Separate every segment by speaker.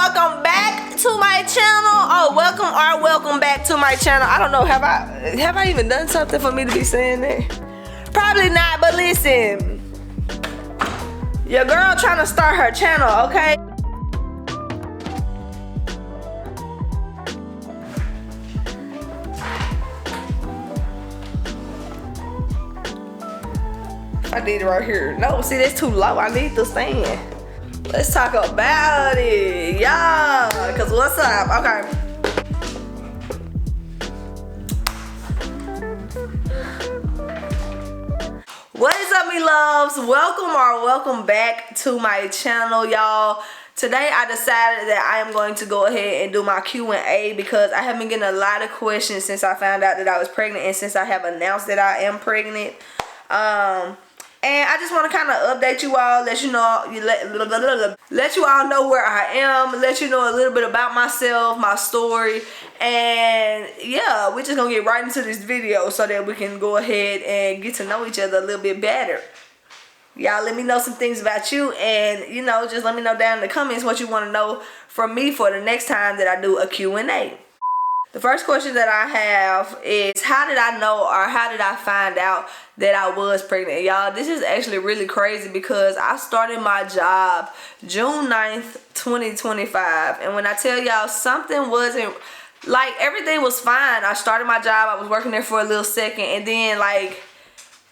Speaker 1: welcome back to my channel. Welcome back to my channel. I don't know, have I even done something for me to be saying that? Probably not, but listen. Your girl trying to start her channel, okay? I need it right here. No, see, that's too low. I need the stand. Let's talk about it, y'all. Cause what's up? Okay. What is up, me loves? Welcome back to my channel, y'all. Today I decided that I am going to go ahead and do my Q&A because I have been getting a lot of questions since I found out that I was pregnant and since I have announced that I am pregnant. And I just want to kind of update you all, let you all know where I am, let you know a little bit about myself, my story, and yeah, we're just gonna get right into this video so that we can go ahead and get to know each other a little bit better. Y'all let me know some things about you, and you know, just let me know down in the comments what you want to know from me for the next time that I do a Q&A. The first question that I have is, how did I know, or how did I find out that I was pregnant? Y'all, this is actually really crazy because I started my job June 9th, 2025. And when I tell y'all something wasn't, like, everything was fine. I started my job, I was working there for a little second, and then like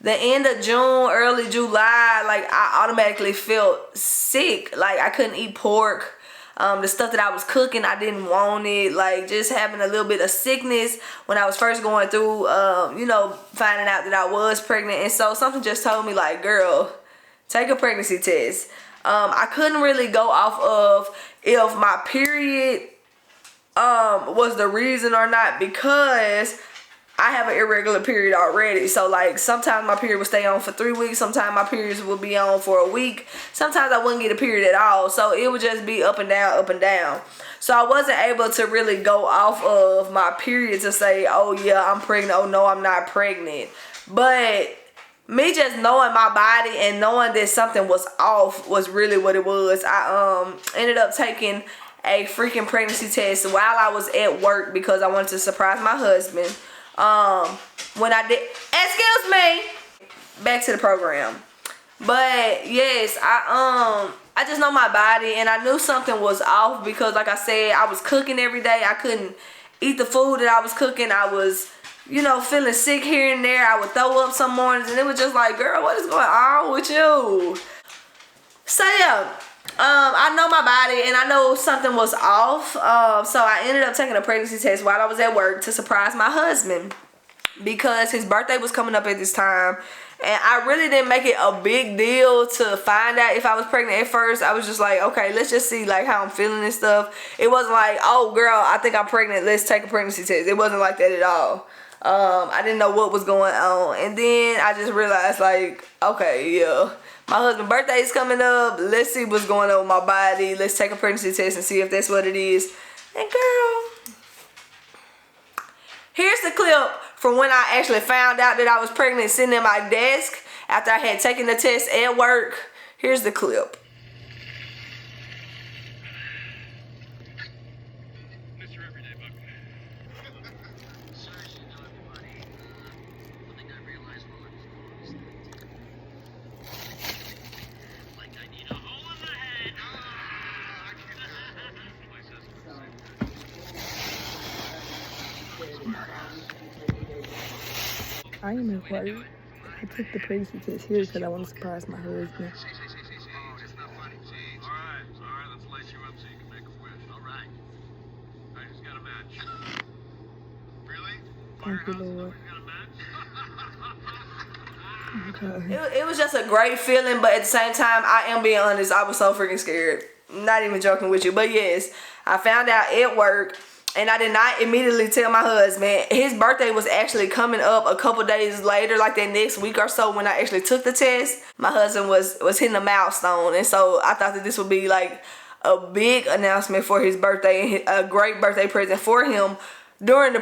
Speaker 1: the end of June, early July, like I automatically felt sick. Like I couldn't eat pork. The stuff that I was cooking, I didn't want it. Like just having a little bit of sickness when I was first going through, you know, finding out that I was pregnant. And so something just told me, like, girl, take a pregnancy test. I couldn't really go off of if my period was the reason or not, because I have an irregular period already. So like sometimes my period would stay on for 3 weeks, sometimes my periods would be on for a week, sometimes I wouldn't get a period at all. So it would just be up and down, up and down. So I wasn't able to really go off of my period to say, oh yeah, I'm pregnant, oh no, I'm not pregnant. But me just knowing my body and knowing that something was off was really what it was. I ended up taking a freaking pregnancy test while I was at work because I wanted to surprise my husband. When I did, excuse me, back to the program. But yes, I just know my body, and I knew something was off because, like I said, I was cooking every day. I couldn't eat the food that I was cooking. I was, you know, feeling sick here and there. I would throw up some mornings, and it was just like, girl, what is going on with you? So yeah, I know my body, and I know something was off. So I ended up taking a pregnancy test while I was at work to surprise my husband because his birthday was coming up at this time. And I really didn't make it a big deal to find out if I was pregnant at first. I was just like, okay, let's just see like how I'm feeling and stuff. It wasn't like, oh girl, I think I'm pregnant, let's take a pregnancy test. It wasn't like that at all. I didn't know what was going on. And then I just realized, like, okay, yeah, my husband's birthday is coming up. Let's see what's going on with my body. Let's take a pregnancy test and see if that's what it is. And girl, here's the clip from when I actually found out that I was pregnant sitting at my desk after I had taken the test at work. Here's the clip.
Speaker 2: I am important. I took the pregnancy test here because I want to surprise my husband.
Speaker 3: It's not funny. All right, let's lace you up so you can make a wish. All right. I just got a match. Really?
Speaker 2: Thank you, Lord. Okay.
Speaker 1: It was just a great feeling, but at the same time, I am being honest, I was so freaking scared. Not even joking with you, but yes, I found out at work. And I did not immediately tell my husband. His birthday was actually coming up a couple days later, like that next week or so when I actually took the test. My husband was hitting a milestone. And so I thought that this would be like a big announcement for his birthday, a great birthday present for him during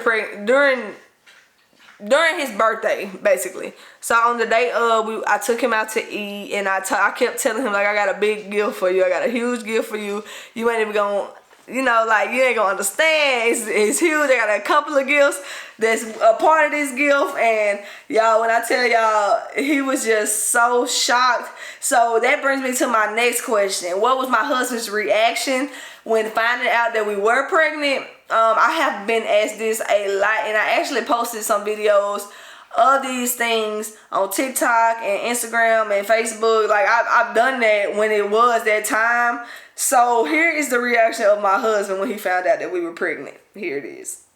Speaker 1: his birthday, basically. So on the day of, I took him out to eat, and I kept telling him, like, I got a big gift for you. I got a huge gift for you. You ain't even gonna you know, like, you ain't gonna understand. It's huge. I got a couple of gifts that's a part of this gift, and y'all, when I tell y'all, he was just so shocked. So that brings me to my next question. What was my husband's reaction when finding out that we were pregnant? I have been asked this a lot, and I actually posted some videos of these things on TikTok and Instagram and Facebook. Like, I've done that when it was that time. So here is the reaction of my husband when he found out that we were pregnant. Here it is.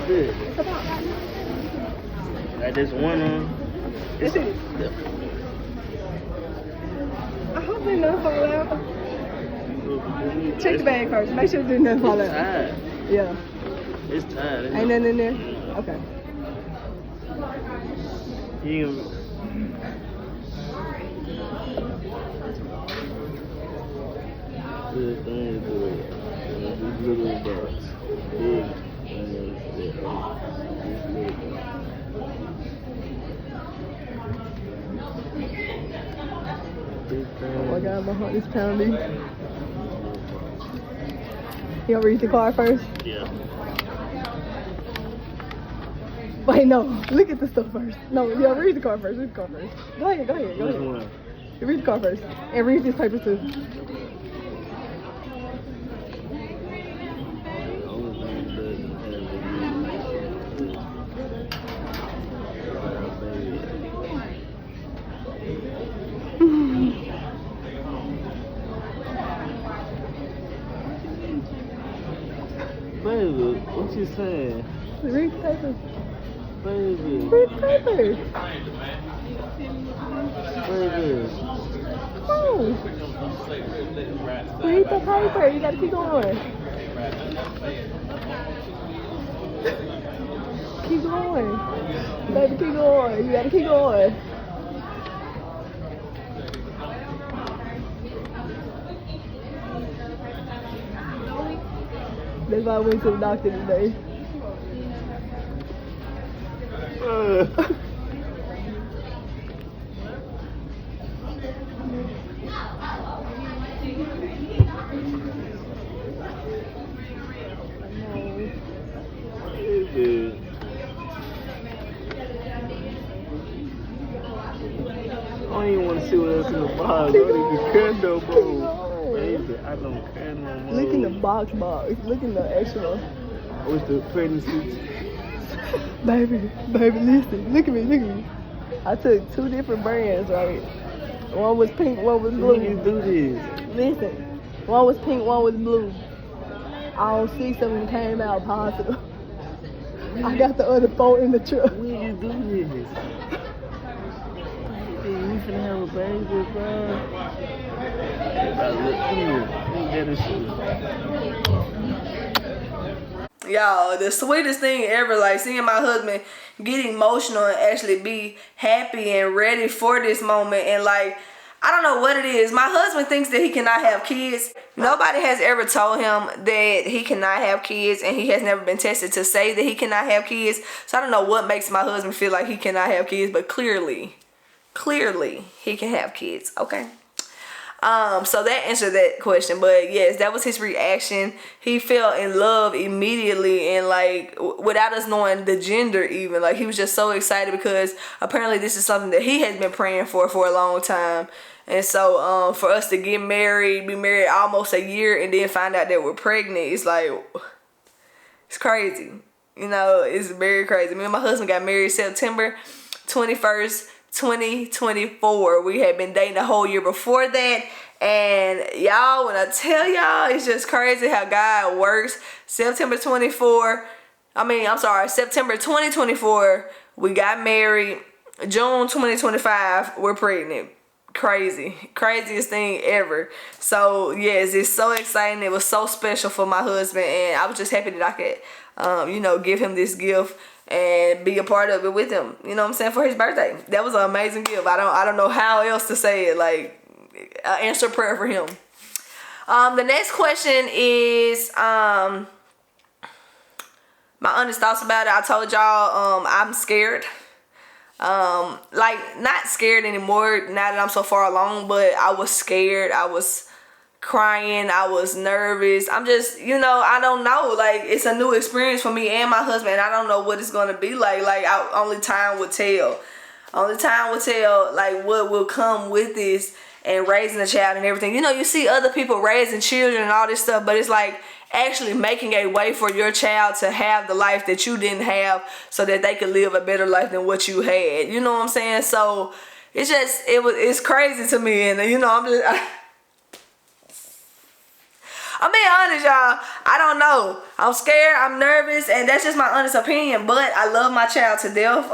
Speaker 4: Good. Got this one on.
Speaker 2: Is it? I hope they don't fall out. Check the bag first. Make sure it didn't fall
Speaker 4: It's
Speaker 2: out.
Speaker 4: tied.
Speaker 2: Yeah.
Speaker 4: It's tied.
Speaker 2: Ain't nothing in there? Okay.
Speaker 4: You good thing to do it. These little dots. Big. And then these little dots.
Speaker 2: Oh my God, my heart is pounding. You gonna read the card first?
Speaker 4: Yeah.
Speaker 2: Wait, no. Look at the stuff first. No, yeah, read the card first. Read the card first. Go ahead.
Speaker 4: Which one?
Speaker 2: Read the card first. And read this paper too.
Speaker 4: Baby, what you saying?
Speaker 2: Read the paper.
Speaker 4: Baby.
Speaker 2: Read the paper.
Speaker 4: Baby.
Speaker 2: Oh. Read the paper. You gotta keep going. Keep going. Baby, keep going. You gotta keep going. That's why I went to the doctor today.
Speaker 4: Baby. I don't even want to see what else in the box. I don't even care no more. Baby, I don't care no more.
Speaker 2: Look in the box. Look in the actual.
Speaker 4: I wish the pregnancy.
Speaker 2: Baby, listen. Look at me. I took 2 different brands, right? One was pink, one was blue.
Speaker 4: When you do this?
Speaker 2: Listen, one was pink, one was blue. All 6 of them came out positive. I got the other 4 in the truck.
Speaker 4: When you do this? Baby, we finna have a baby, bro. Look here. Look at this shit.
Speaker 1: Y'all, the sweetest thing ever, like seeing my husband get emotional and actually be happy and ready for this moment. And like, I don't know what it is. My husband thinks that he cannot have kids. Nobody has ever told him that he cannot have kids, and he has never been tested to say that he cannot have kids. So I don't know what makes my husband feel like he cannot have kids, but clearly he can have kids. Okay. So that answered that question. But yes, that was his reaction. He fell in love immediately, and like without us knowing the gender even. Like, he was just so excited because apparently this is something that he has been praying for a long time. And so for us to get married, be married almost a year, and then find out that we're pregnant, it's like, it's crazy. You know, it's very crazy. Me and my husband got married September 21st, 2024. We had been dating the whole year before that. And y'all, when I tell y'all, it's just crazy how God works. September 2024, we got married. June 2025, we're pregnant. Craziest thing ever. So yes, it's so exciting. It was so special for my husband, and I was just happy that I could give him this gift and be a part of it with him, you know what I'm saying, for his birthday. That was an amazing gift. I don't know how else to say it. Like, answer prayer for him. The next question is my honest thoughts about it. I told y'all I'm scared. Like not scared anymore now that I'm so far along, but I was scared. I was crying. I was nervous. I'm just, you know, I don't know. Like it's a new experience for me and my husband. And I don't know what it's gonna be like. Like only time will tell. Only time will tell like what will come with this and raising a child and everything. You know, you see other people raising children and all this stuff, but it's like actually making a way for your child to have the life that you didn't have so that they could live a better life than what you had. You know what I'm saying? So it's just, it's crazy to me. And you know, I'm being honest, y'all. I don't know. I'm scared. I'm nervous. And that's just my honest opinion. But I love my child to death.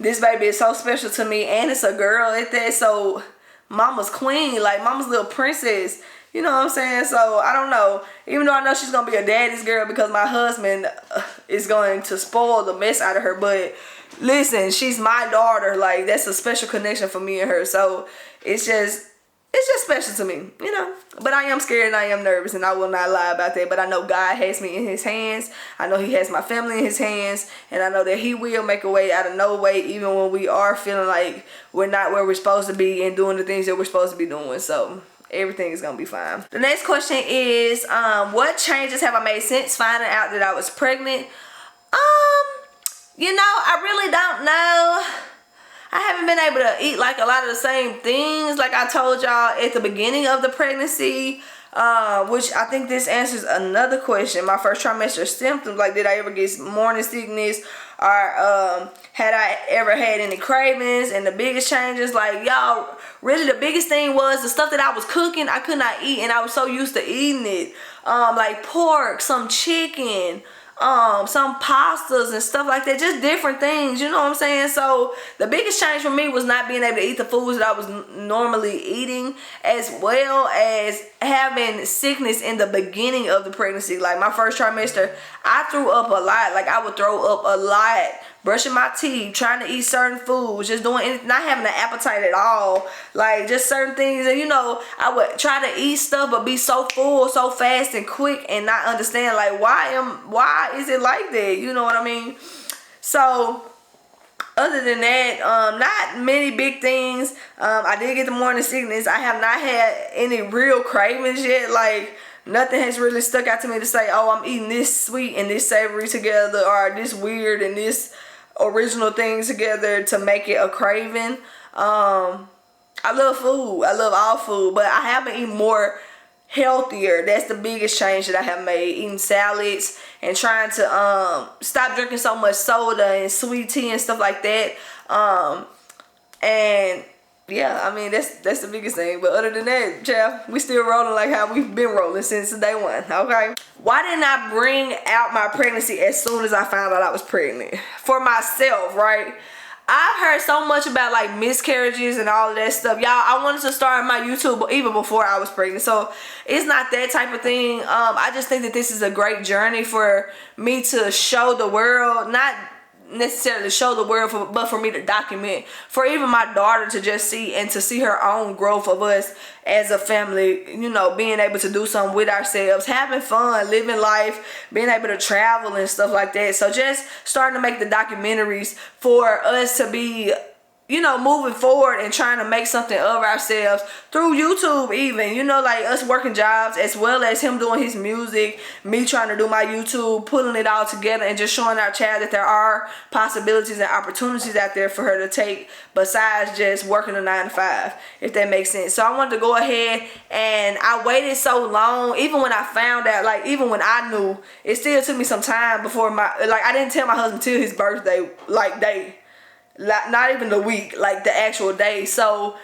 Speaker 1: This baby is so special to me. And it's a girl at that. So mama's queen. Like mama's little princess. You know what I'm saying? So I don't know. Even though I know she's going to be a daddy's girl because my husband is going to spoil the mess out of her. But listen, she's my daughter. Like that's a special connection for me and her. So it's just special to me, you know. But I am scared and I am nervous and I will not lie about that. But I know God has me in his hands. I know he has my family in his hands. And I know that he will make a way out of no way, even when we are feeling like we're not where we're supposed to be and doing the things that we're supposed to be doing. So everything is gonna be fine. The next question is, what changes have I made since finding out that I was pregnant? You know, I really don't know. I haven't been able to eat like a lot of the same things like I told y'all at the beginning of the pregnancy, which I think this answers another question. My first trimester symptoms, like did I ever get morning sickness, or had I ever had any cravings? And the biggest changes, like y'all, really the biggest thing was the stuff that I was cooking I could not eat, and I was so used to eating it, like pork, some chicken, some pastas and stuff like that, just different things, you know what I'm saying? So the biggest change for me was not being able to eat the foods that I was normally eating, as well as having sickness in the beginning of the pregnancy. Like my first trimester, I threw up a lot. Like I would throw up a lot, brushing my teeth, trying to eat certain foods, just doing anything, not having an appetite at all, like just certain things. And you know, I would try to eat stuff but be so full so fast and quick and not understand like why is it like that, you know what I mean? So other than that, not many big things. I did get the morning sickness. I have not had any real cravings yet. Like nothing has really stuck out to me to say, oh, I'm eating this sweet and this savory together, or this weird and this original things together to make it a craving. I love food. I love all food, but I have been eating more healthier. That's the biggest change that I have made. Eating salads and trying to stop drinking so much soda and sweet tea and stuff like that. And yeah, I mean that's the biggest thing. But other than that, child, we still rolling like how we've been rolling since day one. Okay. Why didn't I bring out my pregnancy as soon as I found out I was pregnant? For myself, right? I've heard so much about like miscarriages and all of that stuff. Y'all, I wanted to start my YouTube even before I was pregnant. So it's not that type of thing. I just think that this is a great journey for me to show the world, not necessarily show the world, but for me to document, for even my daughter to just see and to see her own growth of us as a family, you know, being able to do something with ourselves, having fun, living life, being able to travel and stuff like that. So just starting to make the documentaries for us to be, you know, moving forward and trying to make something of ourselves through YouTube even, you know, like us working jobs as well as him doing his music, me trying to do my YouTube, pulling it all together and just showing our child that there are possibilities and opportunities out there for her to take besides just working a 9-to-5, if that makes sense. So I wanted to go ahead, and I waited so long, even when I found out, like even when I knew, it still took me some time before I didn't tell my husband till his birthday, like day. Not even the week, like the actual day. So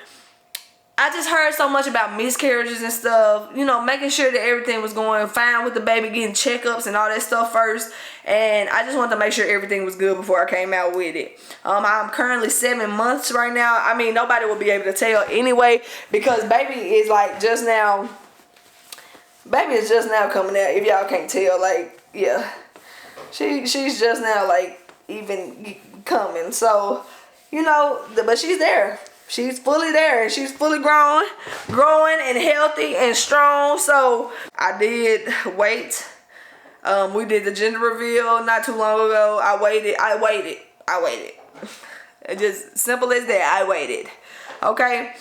Speaker 1: I just heard so much about miscarriages and stuff, you know, making sure that everything was going fine with the baby, getting checkups and all that stuff first. And I just wanted to make sure everything was good before I came out with it. I'm currently 7 months right now. I mean, nobody will be able to tell anyway, because baby is like just now coming out, if y'all can't tell. Like, yeah, she's just now like even coming. So, you know, but she's there. She's fully there, and she's fully growing and healthy and strong. So I did wait. We did the gender reveal not too long ago. I waited. It's just simple as that. I waited. Okay.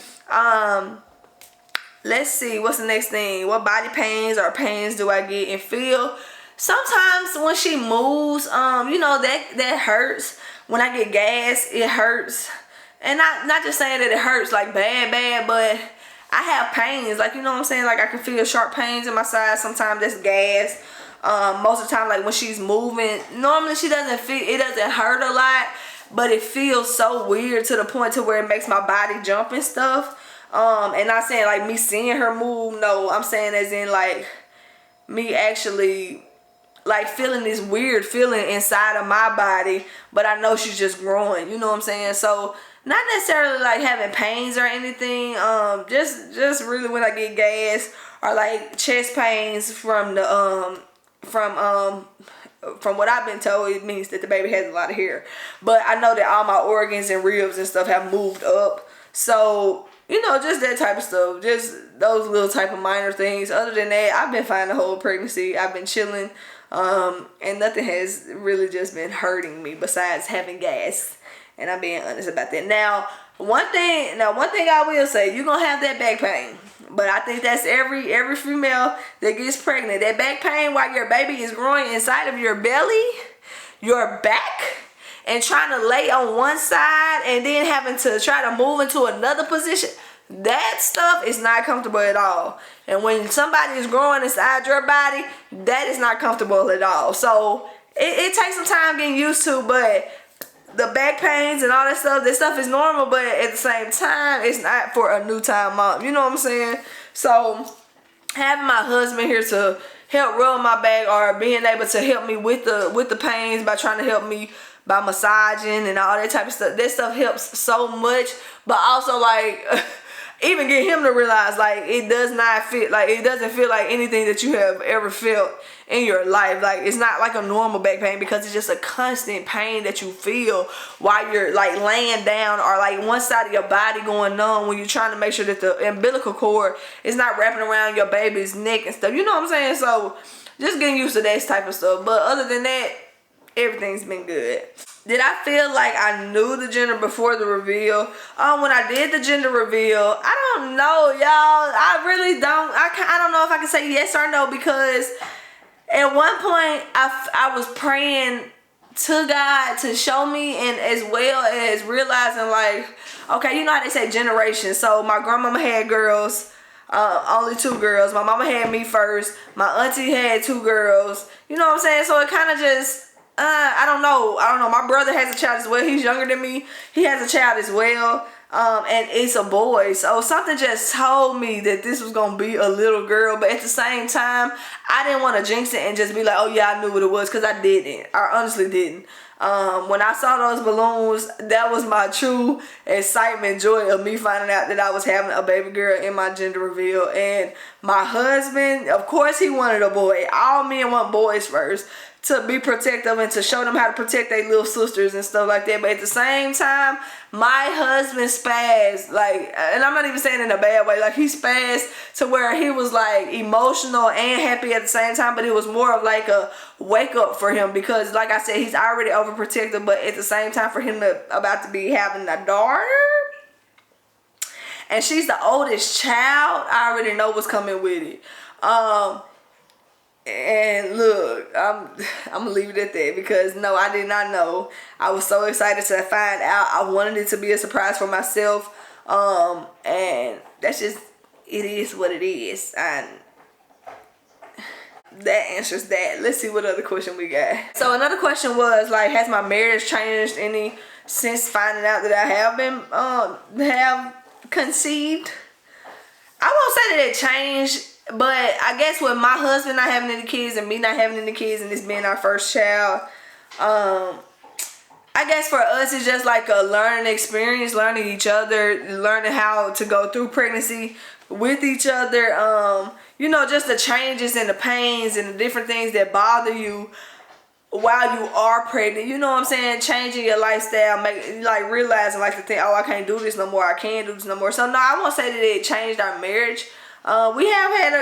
Speaker 1: Let's see. What's the next thing? What body pains or pains do I get and feel? Sometimes when she moves, you know, that hurts. When I get gas, it hurts. And not just saying that it hurts like bad, but I have pains. Like, you know what I'm saying? Like, I can feel sharp pains in my side. Sometimes that's gas. Most of the time, like when she's moving, normally it doesn't hurt a lot, but it feels so weird to the point to where it makes my body jump and stuff. And not saying like me seeing her move. No, I'm saying as in like me actually like feeling this weird feeling inside of my body, but I know she's just growing, you know what I'm saying? So not necessarily like having pains or anything, just really when I get gas or like chest pains from the from what I've been told, it means that the baby has a lot of hair. But I know that all my organs and ribs and stuff have moved up. So, you know, just that type of stuff. Just those little type of minor things. Other than that, I've been fine the whole pregnancy. I've been chilling. And nothing has really just been hurting me besides having gas. And I'm being honest about that. Now, one thing I will say, you're going to have that back pain. But I think that's every female that gets pregnant. That back pain while your baby is growing inside of your belly, your back, and trying to lay on one side and then having to try to move into another position. That stuff is not comfortable at all. And when somebody is growing inside your body, that is not comfortable at all. So it takes some time getting used to, but the back pains and all that stuff is normal, but at the same time, it's not for a new time mom. You know what I'm saying? So having my husband here to help rub my back or being able to help me with the pains by trying to help me by massaging and all that type of stuff, that stuff helps so much. But also like even get him to realize like it doesn't feel like anything that you have ever felt in your life. Like it's not like a normal back pain because it's just a constant pain that you feel while you're like laying down or like one side of your body going numb when you're trying to make sure that the umbilical cord is not wrapping around your baby's neck and stuff. You know what I'm saying? So just getting used to that type of stuff. But other than that, everything's been good. Did I feel like I knew the gender before the reveal? When I did the gender reveal, I don't know, y'all. I really don't. I don't know if I can say yes or no because at one point I was praying to God to show me, and as well as realizing like, okay, you know how they say generation. So my grandmama had girls, only 2 girls. My mama had me first. My auntie had 2 girls. You know what I'm saying? So it kind of just, I don't know. My brother has a child as well. He's younger than me. He has a child as well. And it's a boy. So something just told me that this was going to be a little girl. But at the same time, I didn't want to jinx it and just be like, oh yeah, I knew what it was. Because I didn't. I honestly didn't. When I saw those balloons, that was my true excitement, joy of me finding out that I was having a baby girl in my gender reveal. And my husband, of course, he wanted a boy. All men want boys first, to be protective and to show them how to protect their little sisters and stuff like that. But at the same time, my husband spazzed, like, and I'm not even saying in a bad way, like he spazzed to where he was like emotional and happy at the same time, but it was more of like a wake up for him because like I said, he's already overprotective, but at the same time for him to about to be having a daughter, and she's the oldest child, I already know what's coming with it. And look, I'm gonna leave it at that because no, I did not know. I was so excited to find out. I wanted it to be a surprise for myself. And that's just, it is what it is. And that answers that. Let's see what other question we got. So another question was like, has my marriage changed any since finding out that I have been have conceived? I won't say that it changed. But I guess with my husband not having any kids and me not having any kids and this being our first child, I guess for us it's just like a learning experience, learning each other, learning how to go through pregnancy with each other. You know, just the changes and the pains and the different things that bother you while you are pregnant. You know what I'm saying? Changing your lifestyle, like realizing like the thing, oh, I can't do this no more, I can't do this no more. So no, I won't say that it changed our marriage. We have had,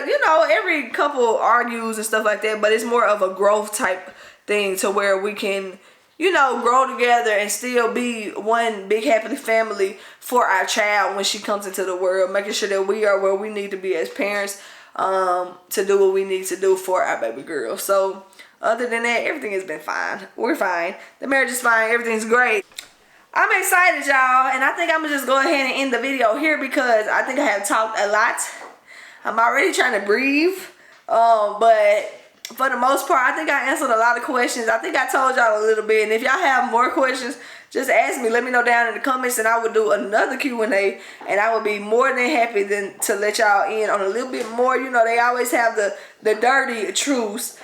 Speaker 1: every couple argues and stuff like that, but it's more of a growth type thing to where we can, grow together and still be one big happy family for our child when she comes into the world, making sure that we are where we need to be as parents to do what we need to do for our baby girl. So other than that, everything has been fine. We're fine. The marriage is fine. Everything's great. I'm excited, y'all, and I think I'm gonna just go ahead and end the video here because I think I have talked a lot. I'm already trying to breathe, but for the most part, I think I answered a lot of questions. I think I told y'all a little bit, and if y'all have more questions, just ask me. Let me know down in the comments, and I will do another Q&A, and I will be more than happy to let y'all in on a little bit more. They always have the dirty truths,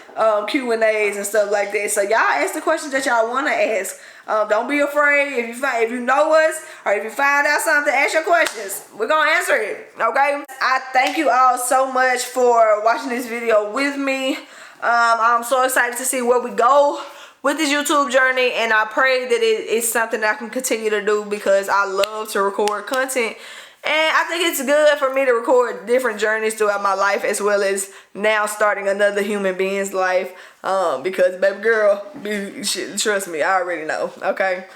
Speaker 1: Q&As and stuff like that. So y'all ask the questions that y'all want to ask. Don't be afraid. If you know us or if you find out something, ask your questions. We're gonna answer it, okay? I thank you all so much for watching this video with me. I'm so excited to see where we go with this YouTube journey, and I pray that it's something that I can continue to do because I love to record content. And I think it's good for me to record different journeys throughout my life, as well as now starting another human being's life. Because baby girl, trust me, I already know, okay?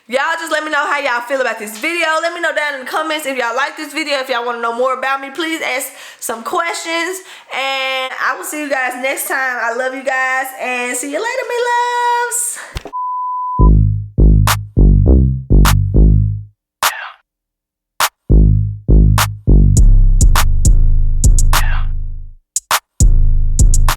Speaker 1: Y'all just let me know how y'all feel about this video. Let me know down in the comments if y'all like this video. If y'all want to know more about me, please ask some questions. And I will see you guys next time. I love you guys, and see you later, me loves.